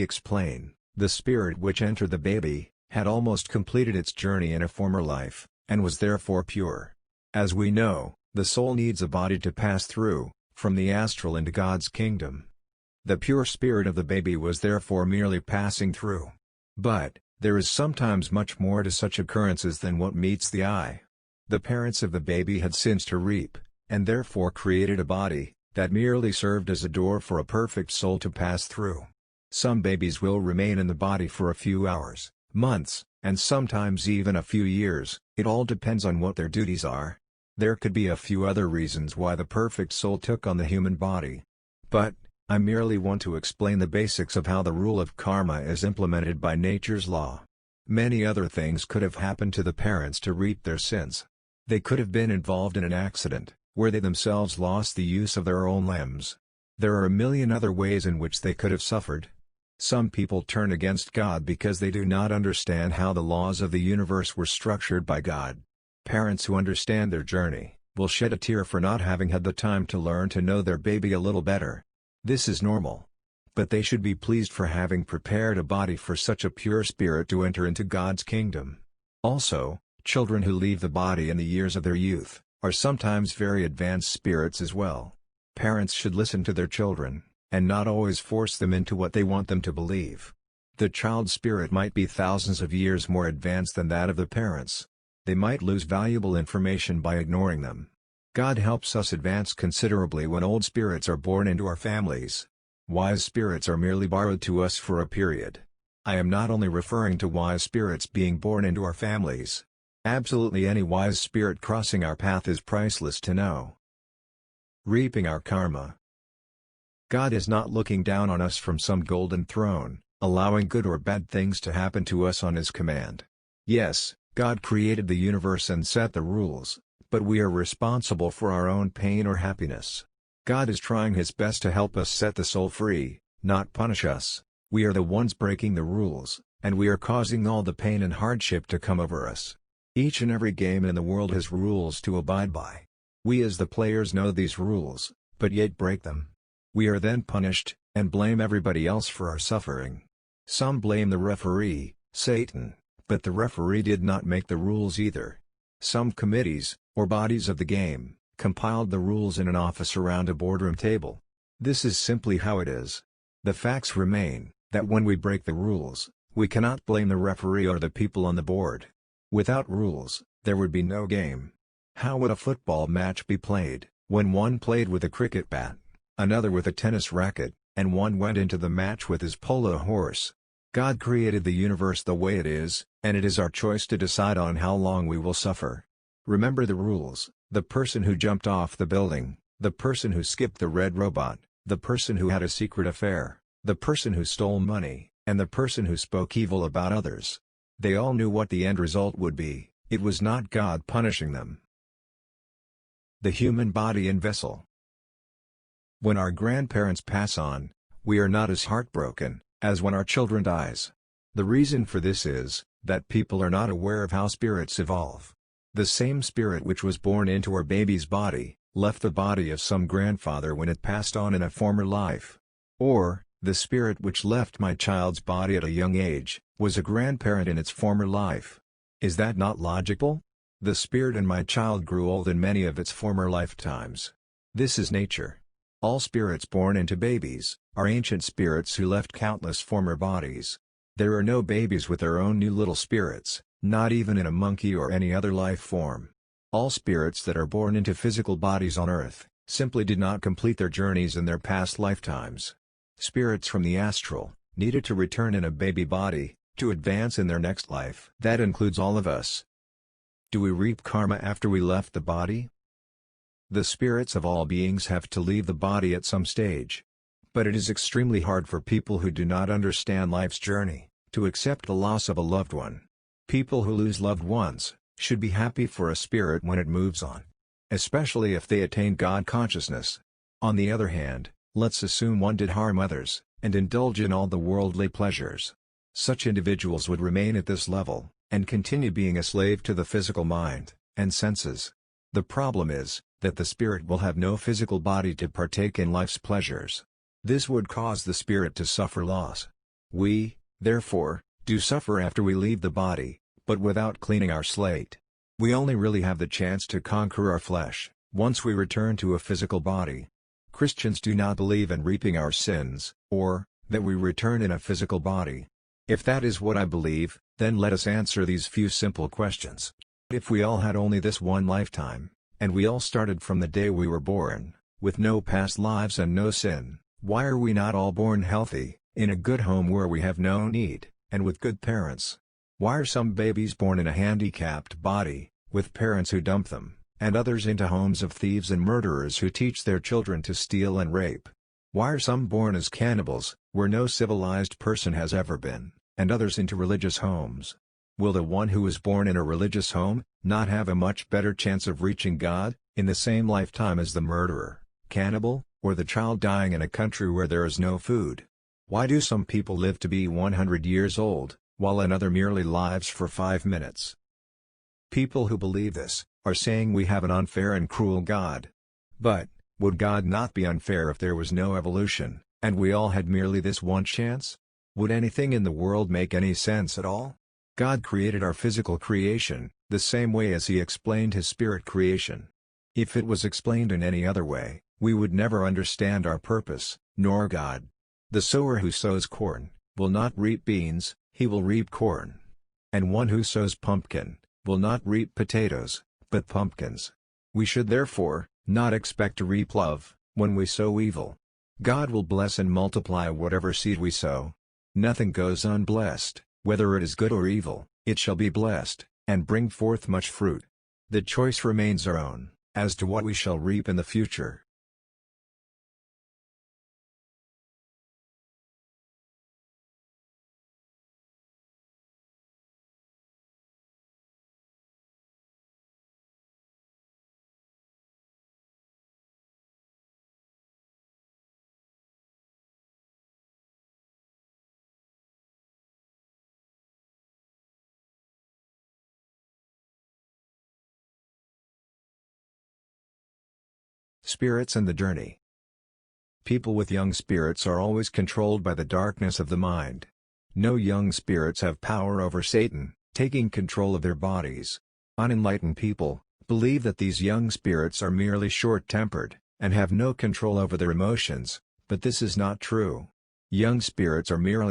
Explain, the spirit which entered the baby, had almost completed its journey in a former life, and was therefore pure. As we know, the soul needs a body to pass through, from the astral into God's kingdom. The pure spirit of the baby was therefore merely passing through. But, there is sometimes much more to such occurrences than what meets the eye. The parents of the baby had sins to reap, and therefore created a body, that merely served as a door for a perfect soul to pass through. Some babies will remain in the body for a few hours, months, and sometimes even a few years. It all depends on what their duties are. There could be a few other reasons why the perfect soul took on the human body. But, I merely want to explain the basics of how the rule of karma is implemented by nature's law. Many other things could have happened to the parents to reap their sins. They could have been involved in an accident, where they themselves lost the use of their own limbs. There are a million other ways in which they could have suffered. Some people turn against God because they do not understand how the laws of the universe were structured by God. Parents who understand their journey, will shed a tear for not having had the time to learn to know their baby a little better. This is normal. But they should be pleased for having prepared a body for such a pure spirit to enter into God's kingdom. Also, children who leave the body in the years of their youth, are sometimes very advanced spirits as well. Parents should listen to their children, and not always force them into what they want them to believe. The child's spirit might be thousands of years more advanced than that of the parents. They might lose valuable information by ignoring them. God helps us advance considerably when old spirits are born into our families. Wise spirits are merely borrowed to us for a period. I am not only referring to wise spirits being born into our families. Absolutely any wise spirit crossing our path is priceless to know. Reaping our karma. God is not looking down on us from some golden throne, allowing good or bad things to happen to us on His command. Yes, God created the universe and set the rules, but we are responsible for our own pain or happiness. God is trying His best to help us set the soul free, not punish us. We are the ones breaking the rules, and we are causing all the pain and hardship to come over us. Each and every game in the world has rules to abide by. We as the players know these rules, but yet break them. We are then punished, and blame everybody else for our suffering. Some blame the referee, Satan, but the referee did not make the rules either. Some committees, or bodies of the game, compiled the rules in an office around a boardroom table. This is simply how it is. The facts remain, that when we break the rules, we cannot blame the referee or the people on the board. Without rules, there would be no game. How would a football match be played, when one played with a cricket bat, another with a tennis racket, and one went into the match with his polo horse? God created the universe the way it is, and it is our choice to decide on how long we will suffer. Remember the rules: the person who jumped off the building, the person who skipped the red robot, the person who had a secret affair, the person who stole money, and the person who spoke evil about others. They all knew what the end result would be. It was not God punishing them. The human body and vessel. When our grandparents pass on, we are not as heartbroken as when our children dies. The reason for this is that people are not aware of how spirits evolve. The same spirit which was born into our baby's body, left the body of some grandfather when it passed on in a former life. Or, the spirit which left my child's body at a young age, was a grandparent in its former life. Is that not logical? The spirit in my child grew old in many of its former lifetimes. This is nature. All spirits born into babies, are ancient spirits who left countless former bodies. There are no babies with their own new little spirits, not even in a monkey or any other life form. All spirits that are born into physical bodies on earth, simply did not complete their journeys in their past lifetimes. Spirits from the astral, needed to return in a baby body, to advance in their next life. That includes all of us. Do we reap karma after we left the body? The spirits of all beings have to leave the body at some stage. But it is extremely hard for people who do not understand life's journey, to accept the loss of a loved one. People who lose loved ones, should be happy for a spirit when it moves on. Especially if they attain God consciousness. On the other hand, let's assume one did harm others, and indulge in all the worldly pleasures. Such individuals would remain at this level, and continue being a slave to the physical mind, and senses. The problem is, that the spirit will have no physical body to partake in life's pleasures. This would cause the spirit to suffer loss. We, therefore, do suffer after we leave the body, but without cleaning our slate. We only really have the chance to conquer our flesh once we return to a physical body. Christians do not believe in reaping our sins, or that we return in a physical body. If that is what I believe, then let us answer these few simple questions. If we all had only this one lifetime, and we all started from the day we were born, with no past lives and no sin, why are we not all born healthy, in a good home where we have no need, and with good parents? Why are some babies born in a handicapped body, with parents who dump them, and others into homes of thieves and murderers who teach their children to steal and rape? Why are some born as cannibals, where no civilized person has ever been, and others into religious homes? Will the one who is born in a religious home not have a much better chance of reaching God in the same lifetime as the murderer, cannibal, or the child dying in a country where there is no food? Why do some people live to be 100 years old, while another merely lives for 5 minutes? People who believe this are saying we have an unfair and cruel God. But would God not be unfair if there was no evolution, and we all had merely this one chance? Would anything in the world make any sense at all? God created our physical creation, the same way as He explained His spirit creation. If it was explained in any other way, we would never understand our purpose, nor God. The sower who sows corn will not reap beans, he will reap corn. And one who sows pumpkin will not reap potatoes, but pumpkins. We should therefore not expect to reap love when we sow evil. God will bless and multiply whatever seed we sow. Nothing goes unblessed, whether it is good or evil, it shall be blessed, and bring forth much fruit. The choice remains our own, as to what we shall reap in the future. Spirits and the journey. People with young spirits are always controlled by the darkness of the mind. No young spirits have power over Satan, taking control of their bodies. Unenlightened people believe that these young spirits are merely short-tempered, and have no control over their emotions, but this is not true. Young spirits are merely